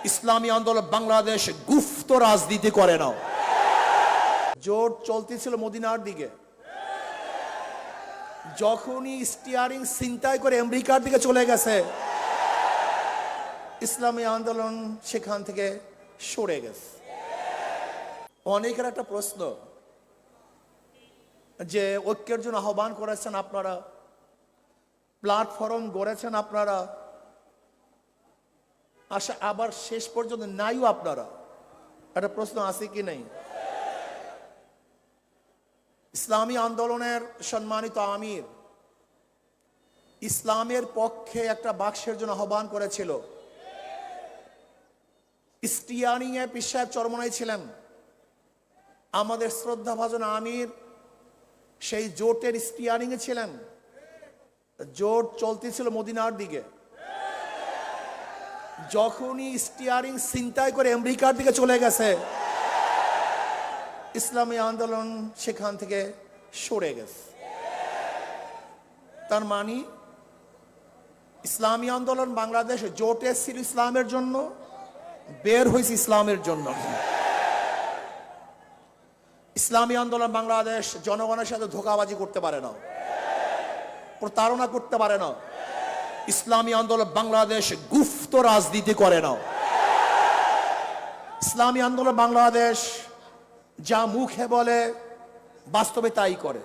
ইসলামী আন্দোলন বাংলাদেশ গুপ্ত রাজনীতি করে না। জোট চলতেছিল মদিনার দিকে, যখনই স্টিয়ারিং ছিনতাই করে আমেরিকার দিকে চলে গেছে, ইসলামী আন্দোলন সেখান থেকে সরে গেছে। অনেকের একটা প্রশ্ন যে ঐক্যের জন্য আহ্বান করেছেন আপনারা, প্ল্যাটফর্ম গড়েছেন আপনারা, আশা আবার শেষ পর্যন্ত নাইও আপনারা। একটা প্রশ্ন আছে কি নাই? ইসলামী আন্দোলনের সম্মানিত আমির ইসলামের পক্ষে একটা বাক্সের জন্য আহ্বান করেছিল। স্টিয়ারিং এ পীর সাহেব চরমনাই ছিলেন। আমাদের শ্রদ্ধাভাজন আমির সেই জোটের স্টিয়ারিং এ ছিলেন। জোট চলতেছিল মদিনার দিকে, যখনই স্টিয়ারিং ছিনতাই করে আমেরিকার দিকে চলে গেছে, ইসলামী আন্দোলন সেখান থেকে সরে গেছে। তার মানে ইসলামী আন্দোলন বাংলাদেশ জোটে ছিল ইসলামের জন্য, বের হয়েছে ইসলামের জন্য। ইসলামী আন্দোলন বাংলাদেশ জনগণের সাথে ধোঁকাবাজি করতে পারে না, প্রতারণা করতে পারে না। ইসলামী আন্দোলন বাংলাদেশ গুপ্ত রাজনীতি করে না। ইসলামী আন্দোলন বাংলাদেশ যা মুখে বলে বাস্তবে তাই করে।